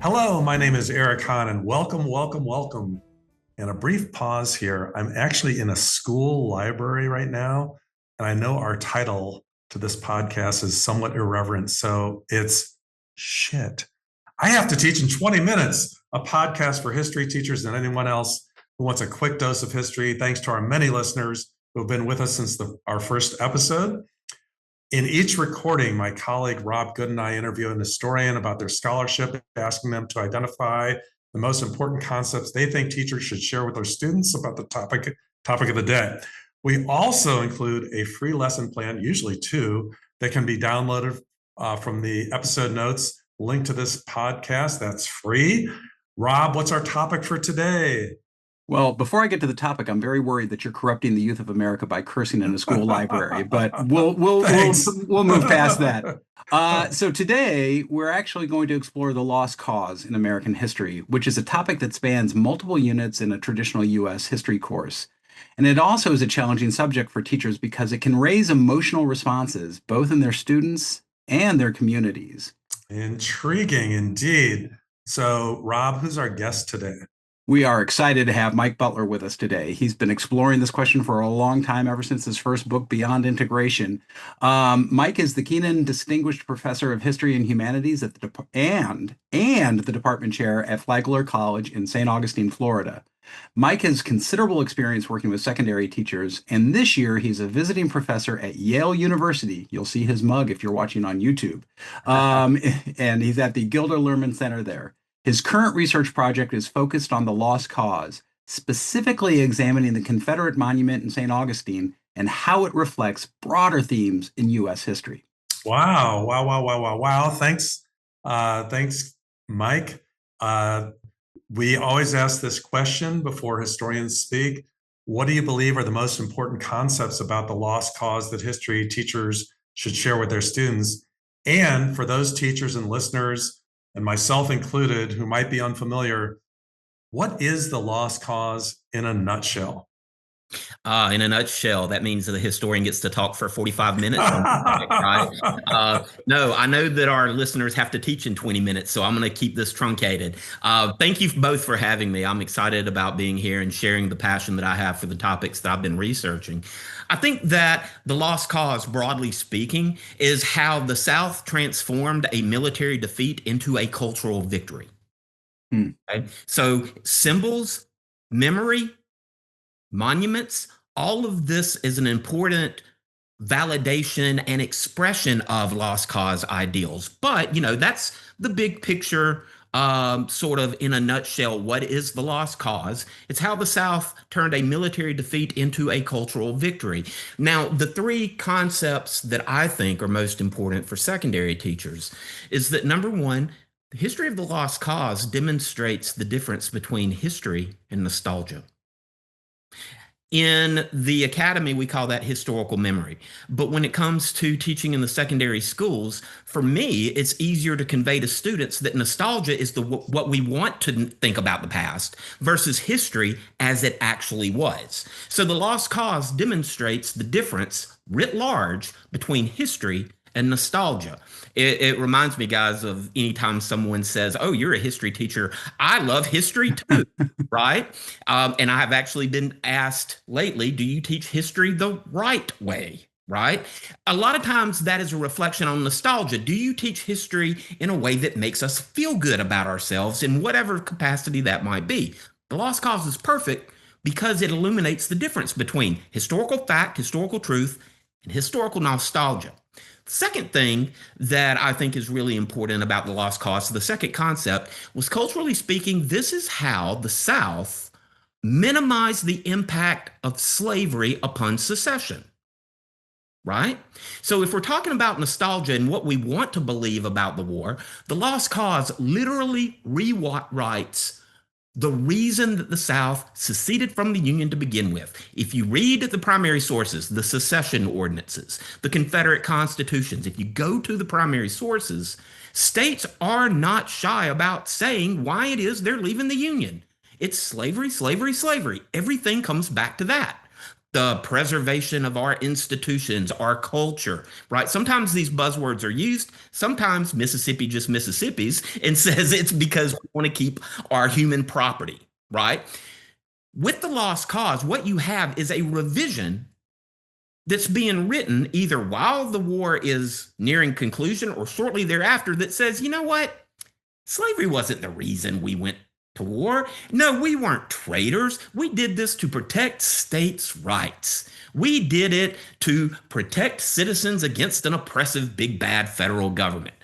Hello, my name is Eric Hahn, and welcome, welcome, welcome. And a brief pause here. I'm actually in a school library right now, and I know our title to this podcast is somewhat irreverent, so it's shit. I have to teach in 20 minutes, a podcast for history teachers and anyone else who wants a quick dose of history, thanks to our many listeners who have been with us since our first episode. In each recording, my colleague Rob Good and I interview an historian about their scholarship, asking them to identify the most important concepts they think teachers should share with their students about the topic of the day. We also include a free lesson plan, usually two, that can be downloaded from the episode notes linked to this podcast. That's free. Rob, what's our topic for today? Well, before I get to the topic, I'm very worried that you're corrupting the youth of America by cursing in a school library, but we'll move past that. So today, we're actually going to explore the lost cause in American history, which is a topic that spans multiple units in a traditional U.S. history course. And it also is a challenging subject for teachers because it can raise emotional responses, both in their students and their communities. Intriguing indeed. So, Rob, who's our guest today? We are excited to have Mike Butler with us today. He's been exploring this question for a long time, ever since his first book, Beyond Integration. Mike is the Kenan Distinguished Professor of History and Humanities at the and the Department Chair at Flagler College in St. Augustine, Florida. Mike has considerable experience working with secondary teachers, and this year he's a visiting professor at Yale University. You'll see his mug if you're watching on YouTube. And he's at the Gilder Lehrman Center there. His current research project is focused on the lost cause, specifically examining the Confederate monument in St. Augustine and how it reflects broader themes in U.S. history. Wow. Thanks, Mike. We always ask this question before historians speak. What do you believe are the most important concepts about the lost cause that history teachers should share with their students? And for those teachers and listeners, and myself included, who might be unfamiliar, what is the lost cause in a nutshell? In a nutshell, that means the historian gets to talk for 45 minutes on the topic, right? No, I know that our listeners have to teach in 20 minutes, so I'm going to keep this truncated. Thank you both for having me. I'm excited about being here and sharing the passion that I have for the topics that I've been researching. I think that the lost cause, broadly speaking, is how the South transformed a military defeat into a cultural victory. Okay? So symbols, memory, monuments, all of this is an important validation and expression of lost cause ideals. But, that's the big picture, sort of in a nutshell. What is the lost cause? It's how the South turned a military defeat into a cultural victory. Now, the three concepts that I think are most important for secondary teachers is that, number one, the history of the lost cause demonstrates the difference between history and nostalgia. In the academy, we call that historical memory. But when it comes to teaching in the secondary schools, for me, it's easier to convey to students that nostalgia is what we want to think about the past versus history as it actually was. So the lost cause demonstrates the difference writ large between history and nostalgia. It reminds me, guys, of anytime someone says, "Oh, you're a history teacher." I love history too, right? And I have actually been asked lately, do you teach history the right way? Right? A lot of times that is a reflection on nostalgia. Do you teach history in a way that makes us feel good about ourselves in whatever capacity that might be? The lost cause is perfect because it illuminates the difference between historical fact, historical truth, and historical nostalgia. Second thing that I think is really important about the lost cause, the second concept, was culturally speaking, this is how the South minimized the impact of slavery upon secession. Right? So if we're talking about nostalgia and what we want to believe about the war, the lost cause literally rewrites the reason that the South seceded from the Union to begin with. If you read the primary sources, the secession ordinances, the Confederate constitutions, if you go to the primary sources, states are not shy about saying why it is they're leaving the Union. It's slavery, slavery, slavery. Everything comes back to that. the preservation of our institutions, our culture, right? Sometimes these buzzwords are used. Sometimes Mississippi just Mississippi's and says it's because we want to keep our human property, right? With the lost cause, what you have is a revision that's being written either while the war is nearing conclusion or shortly thereafter that says, you know what? Slavery wasn't the reason we went to war. No, we weren't traitors. We did this to protect states' rights. We did it to protect citizens against an oppressive, big, bad federal government.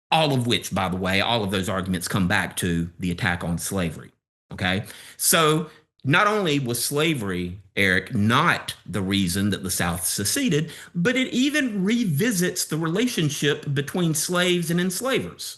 All of which, by the way, all of those arguments come back to the attack on slavery. Okay. So not only was slavery, Eric, not the reason that the South seceded, but it even revisits the relationship between slaves and enslavers.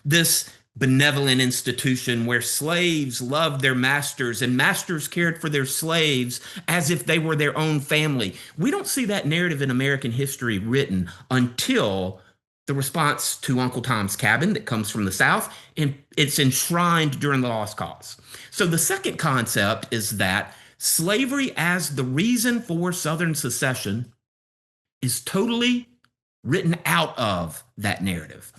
This benevolent institution where slaves loved their masters and masters cared for their slaves as if they were their own family. We don't see that narrative in American history written until the response to Uncle Tom's Cabin that comes from the South, and it's enshrined during the Lost Cause. So the second concept is that slavery as the reason for Southern secession is totally written out of that narrative.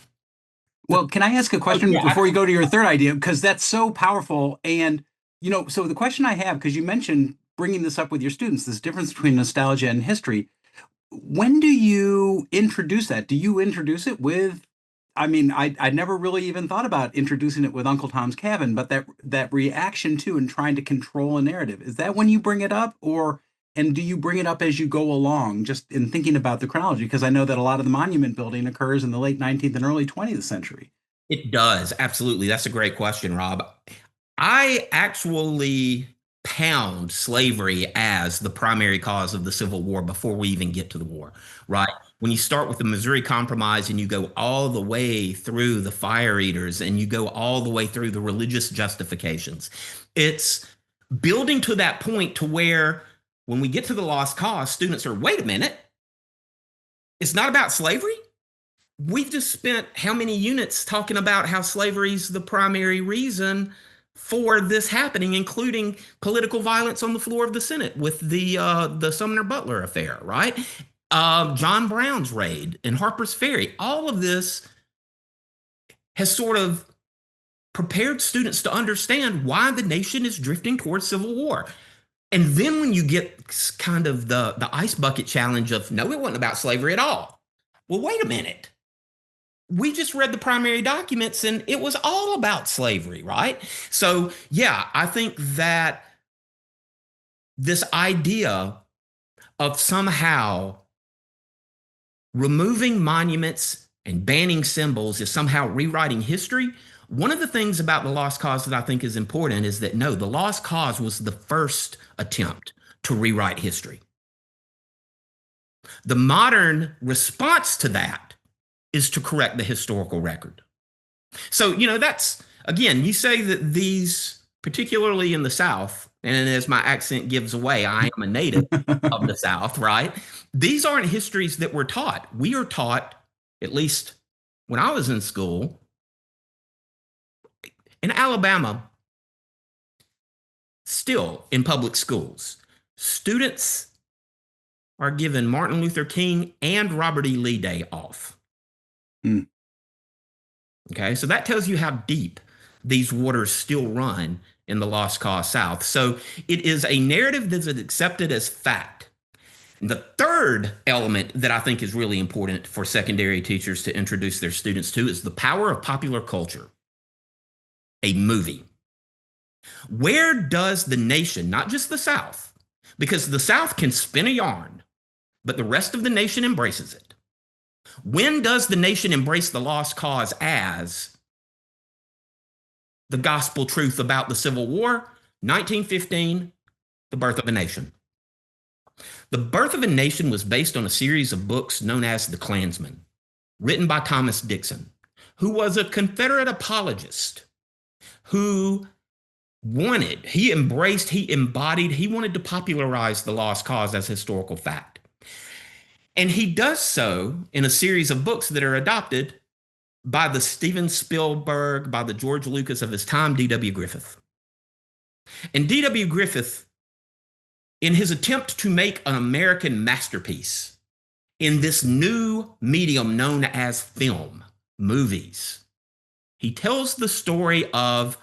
Well, can I ask a question before you go to your third idea? Because that's so powerful. And, so the question I have, because you mentioned bringing this up with your students, this difference between nostalgia and history. When do you introduce that? Do you introduce it with, I never really even thought about introducing it with Uncle Tom's Cabin, but that reaction to and trying to control a narrative, is that when you bring it up, and do you bring it up as you go along, just in thinking about the chronology? Because I know that a lot of the monument building occurs in the late 19th and early 20th century. It does. Absolutely. That's a great question, Rob. I actually pound slavery as the primary cause of the Civil War before we even get to the war, right? When you start with the Missouri Compromise and you go all the way through the fire eaters and you go all the way through the religious justifications, it's building to that point to where when we get to the Lost Cause, students are, wait a minute, it's not about slavery? We've just spent how many units talking about how slavery is the primary reason for this happening, including political violence on the floor of the Senate with the Sumner Butler affair, right? John Brown's raid and Harper's Ferry. All of this has sort of prepared students to understand why the nation is drifting towards civil war. And then when you get kind of the ice bucket challenge of, no, it wasn't about slavery at all. Well, wait a minute. We just read the primary documents and it was all about slavery, right? So, yeah, I think that this idea of somehow removing monuments and banning symbols is somehow rewriting history. One of the things about the Lost Cause that I think is important is that, no, the Lost Cause was the first attempt to rewrite history. The modern response to that is to correct the historical record. So, that's, again, you say that these, particularly in the South, and as my accent gives away, I am a native of the South, right? These aren't histories that we're taught. We are taught, at least when I was in school, in Alabama, still in public schools, students are given Martin Luther King and Robert E. Lee Day off. Okay, so that tells you how deep these waters still run in the Lost Cause South. So it is a narrative that is accepted as fact. And the third element that I think is really important for secondary teachers to introduce their students to is the power of popular culture. A movie. Where does the nation, not just the South, because the South can spin a yarn, but the rest of the nation embraces it. When does the nation embrace the Lost Cause as the gospel truth about the Civil War? 1915, The Birth of a Nation. The Birth of a Nation was based on a series of books known as The Klansman, written by Thomas Dixon, who was a Confederate apologist who he embraced, he embodied, he wanted to popularize the Lost Cause as historical fact. And he does so in a series of books that are adopted by the Steven Spielberg, by the George Lucas of his time, D.W. Griffith. And D.W. Griffith in his attempt to make an American masterpiece in this new medium known as film, movies. He tells the story of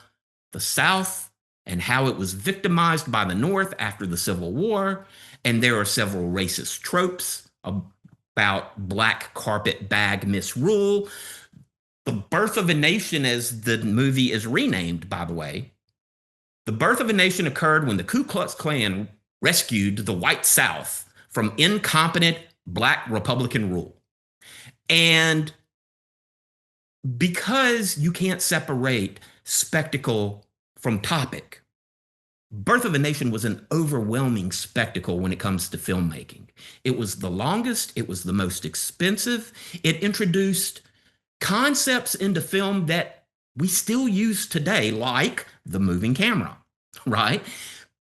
the South and how it was victimized by the North after the Civil War. And there are several racist tropes about black carpet bag misrule. The Birth of a Nation, as the movie is renamed, by the way, the Birth of a Nation occurred when the Ku Klux Klan rescued the white South from incompetent black Republican rule. And because you can't separate spectacle from topic, Birth of a Nation was an overwhelming spectacle when it comes to filmmaking. It was the longest, it was the most expensive. It introduced concepts into film that we still use today, like the moving camera, right?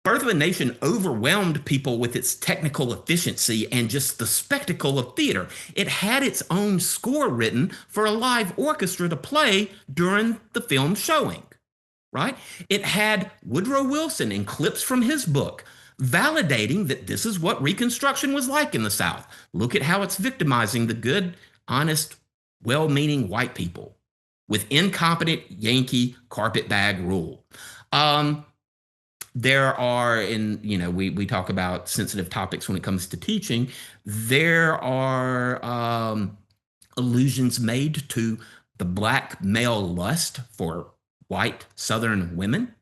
Birth of a Nation overwhelmed people with its technical efficiency and just the spectacle of theater. It had its own score written for a live orchestra to play during the film showing, right? It had Woodrow Wilson and clips from his book validating that this is what Reconstruction was like in the South. Look at how it's victimizing the good, honest, well-meaning white people with incompetent Yankee carpetbag rule. There are, we talk about sensitive topics when it comes to teaching. There are allusions made to the black male lust for white Southern women,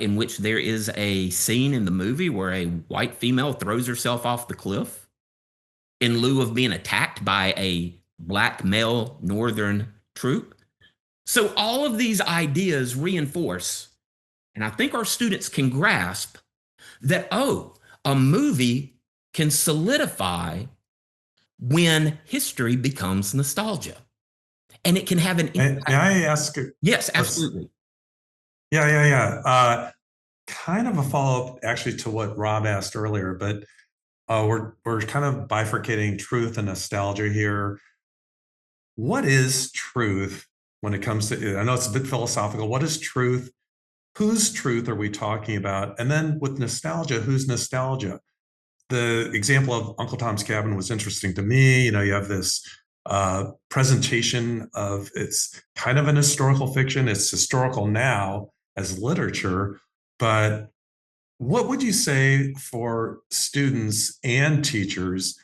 in which there is a scene in the movie where a white female throws herself off the cliff in lieu of being attacked by a black male Northern troop. So all of these ideas reinforce, and I think our students can grasp that, a movie can solidify when history becomes nostalgia. And it can have an impact. May I ask? Yes, absolutely. Yeah. Kind of a follow-up actually to what Rob asked earlier, but we're kind of bifurcating truth and nostalgia here. What is truth when it comes to, I know it's a bit philosophical, what is truth? Whose truth are we talking about? And then with nostalgia, whose nostalgia? The example of Uncle Tom's Cabin was interesting to me. You have this presentation of, it's kind of an historical fiction. It's historical now as literature, but what would you say for students and teachers?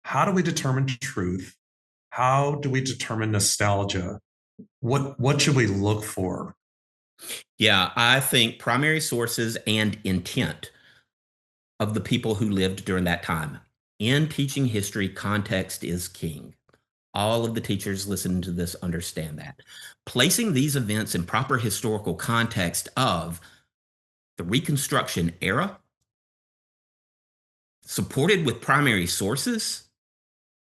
How do we determine truth? How do we determine nostalgia? What should we look for? Yeah, I think primary sources and intent of the people who lived during that time. In teaching history, context is king. All of the teachers listening to this understand that. Placing these events in proper historical context of the Reconstruction era, supported with primary sources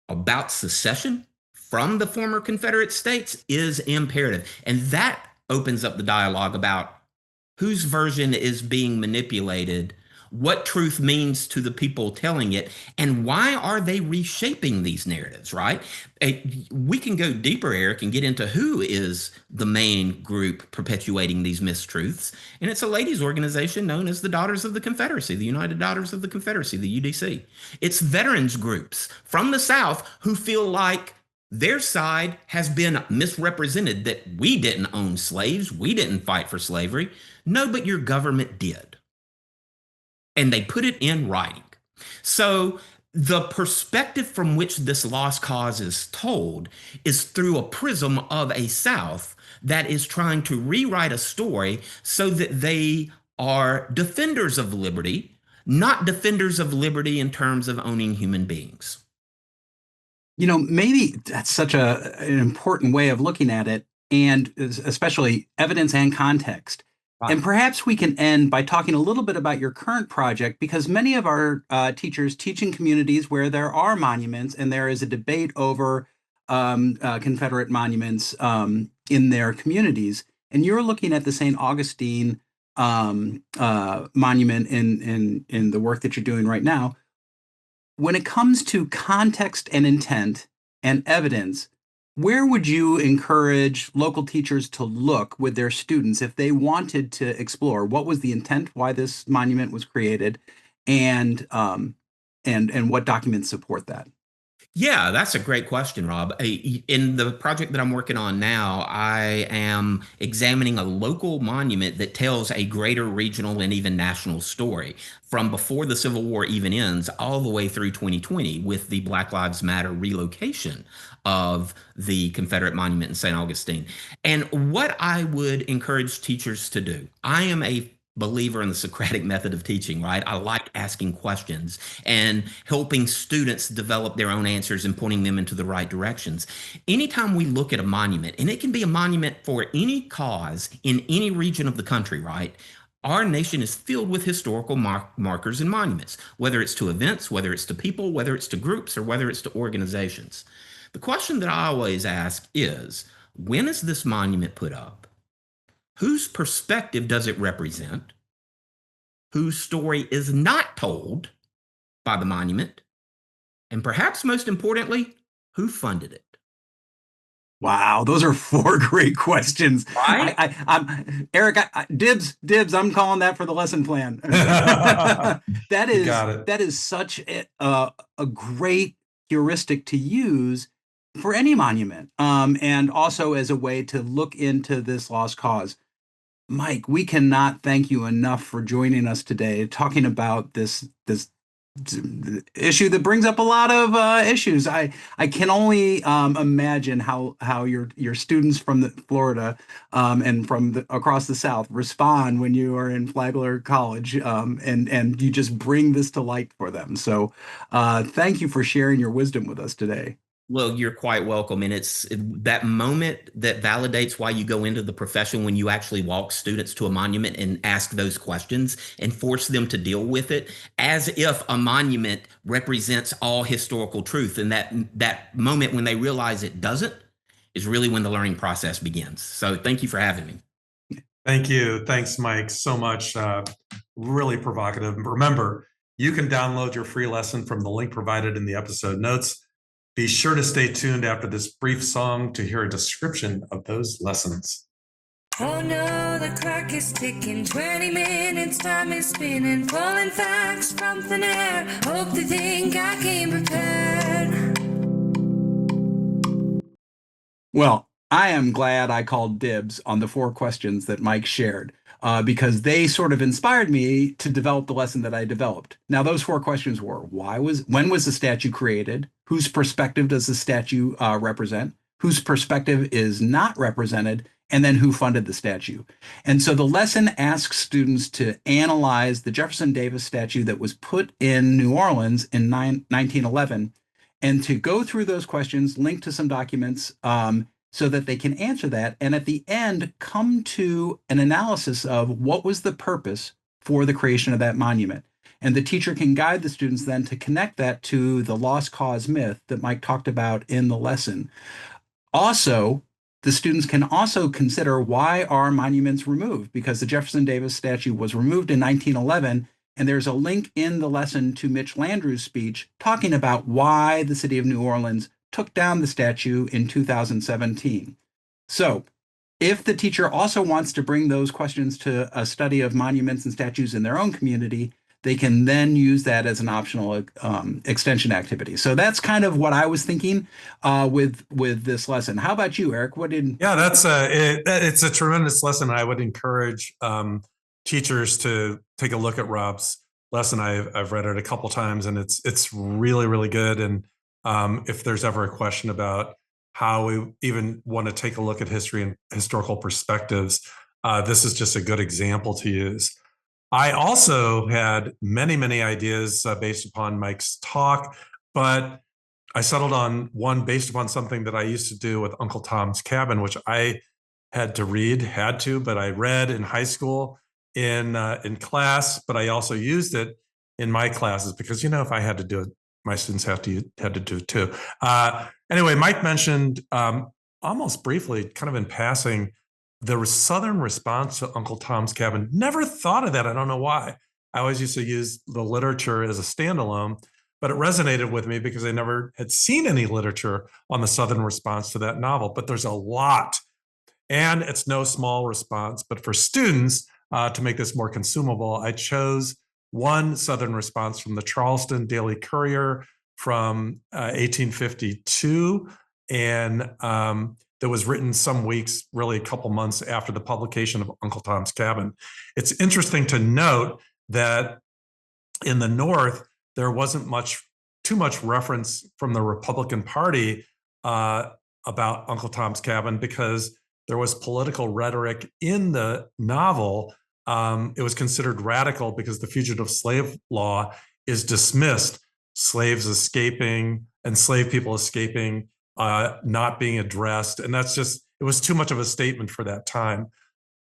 about secession from the former Confederate states, is imperative. And that opens up the dialogue about whose version is being manipulated, what truth means to the people telling it, and why are they reshaping these narratives, right? We can go deeper, Eric, and get into who is the main group perpetuating these mistruths. And it's a ladies' organization known as the Daughters of the Confederacy, the United Daughters of the Confederacy, the UDC. It's veterans groups from the South who feel like their side has been misrepresented, that we didn't own slaves, we didn't fight for slavery. No, but your government did. And they put it in writing. So the perspective from which this lost cause is told is through a prism of a South that is trying to rewrite a story so that they are defenders of liberty, not defenders of liberty in terms of owning human beings. Maybe that's such an important way of looking at it, and especially evidence and context. And perhaps we can end by talking a little bit about your current project, because many of our teachers teach in communities where there are monuments and there is a debate over Confederate monuments in their communities. And you're looking at the St. Augustine monument in the work that you're doing right now. When it comes to context and intent and evidence, where would you encourage local teachers to look with their students if they wanted to explore what was the intent, why this monument was created, and what documents support that? Yeah, that's a great question, Rob. In the project that I'm working on now, I am examining a local monument that tells a greater regional and even national story from before the Civil War even ends all the way through 2020 with the Black Lives Matter relocation of the Confederate monument in St. Augustine. And what I would encourage teachers to do, I am a believer in the Socratic method of teaching, right? I like asking questions and helping students develop their own answers and pointing them into the right directions. Anytime we look at a monument, and it can be a monument for any cause in any region of the country, right? Our nation is filled with historical markers and monuments, whether it's to events, whether it's to people, whether it's to groups, or whether it's to organizations. The question that I always ask is, when is this monument put up? Whose perspective does it represent? Whose story is not told by the monument? And perhaps most importantly, who funded it? Wow, those are 4 great questions. Right? I'm Eric. Dibs. I'm calling that for the lesson plan. You got it. That is such a great heuristic to use for any monument, and also as a way to look into this lost cause. Mike, we cannot thank you enough for joining us today, talking about this issue that brings up a lot of issues. I can only imagine how your students from Florida and from across the South respond when you are in Flagler College, and you just bring this to light for them. So thank you for sharing your wisdom with us today. Well, you're quite welcome. And it's that moment that validates why you go into the profession when you actually walk students to a monument and ask those questions and force them to deal with it as if a monument represents all historical truth. And that moment when they realize it doesn't is really when the learning process begins. So thank you for having me. Thank you. Thanks, Mike, so much. Really provocative. Remember, you can download your free lesson from the link provided in the episode notes. Be sure to stay tuned after this brief song to hear a description of those lessons. Oh no, the clock is ticking, 20 minutes, time is spinning, pulling facts from thin air, hope they think I came prepared. Well, I am glad I called dibs on the 4 questions that Mike shared, because they sort of inspired me to develop the lesson that I developed. Now, those 4 questions were: when was the statue created? Whose perspective does the statue represent? Whose perspective is not represented? And then who funded the statue? And so the lesson asks students to analyze the Jefferson Davis statue that was put in New Orleans in 1911, and to go through those questions, link to some documents, so that they can answer that, and at the end come to an analysis of what was the purpose for the creation of that monument. And the teacher can guide the students then to connect that to the lost cause myth that Mike talked about in the lesson. Also, the students can also consider, why are monuments removed? Because the Jefferson Davis statue was removed in 1911, and there's a link in the lesson to Mitch Landrieu's speech talking about why the city of New Orleans took down the statue in 2017. So if the teacher also wants to bring those questions to a study of monuments and statues in their own community, they can then use that as an optional extension activity. So that's kind of what I was thinking with this lesson. How about you, Eric? Yeah, it's a tremendous lesson. I would encourage teachers to take a look at Rob's lesson. I've read it a couple times, and it's really, really good. And if there's ever a question about how we even want to take a look at history and historical perspectives, this is just a good example to use. I also had many, many ideas based upon Mike's talk, but I settled on one based upon something that I used to do with Uncle Tom's Cabin, which I had to, but I read in high school in class, but I also used it in my classes because, if I had to do it, my students had to do it too. Anyway, Mike mentioned almost briefly, kind of in passing, the Southern response to Uncle Tom's Cabin. Never thought of that. I don't know why. I always used to use the literature as a standalone, but it resonated with me because I never had seen any literature on the Southern response to that novel. But there's a lot, and it's no small response. But for students, to make this more consumable, I chose one Southern response from the Charleston Daily Courier from 1852, and that was written some weeks, really a couple months after the publication of Uncle Tom's Cabin. It's interesting to note that in the North, there wasn't too much reference from the Republican Party about Uncle Tom's Cabin, because there was political rhetoric in the novel. It was considered radical because the fugitive slave law is dismissed. Slaves escaping, enslaved people escaping, not being addressed. And that's just, it was too much of a statement for that time.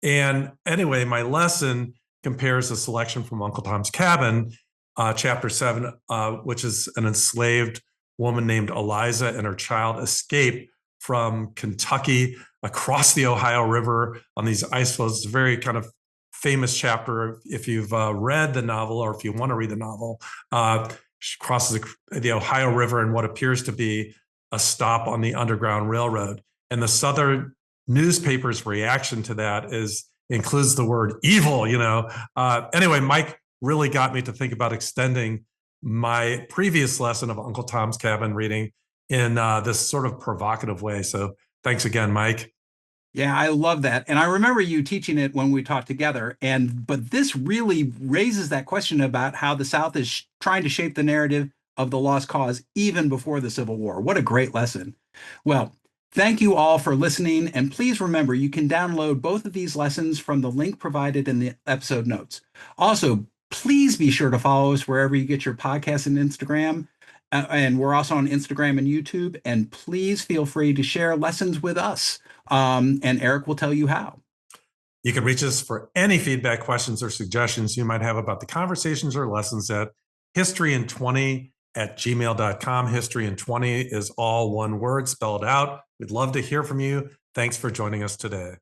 And anyway, my lesson compares a selection from Uncle Tom's Cabin, chapter 7, which is an enslaved woman named Eliza and her child escape from Kentucky across the Ohio River on these ice floes. It's a very kind of famous chapter. If you've read the novel, or if you want to read the novel, she crosses the Ohio River in what appears to be a stop on the Underground Railroad. And the Southern newspaper's reaction to that includes the word evil, Anyway, Mike really got me to think about extending my previous lesson of Uncle Tom's Cabin reading in this sort of provocative way. So thanks again, Mike. Yeah, I love that. And I remember you teaching it when we taught together. But this really raises that question about how the South is trying to shape the narrative of the lost cause even before the Civil War. What a great lesson. Well, thank you all for listening. And please remember, you can download both of these lessons from the link provided in the episode notes. Also, please be sure to follow us wherever you get your podcasts and Instagram. And we're also on Instagram and YouTube. And please feel free to share lessons with us. And Eric will tell you how. You can reach us for any feedback, questions, or suggestions you might have about the conversations or lessons at historyin20@gmail.com. Historyin20 is all one word spelled out. We'd love to hear from you. Thanks for joining us today.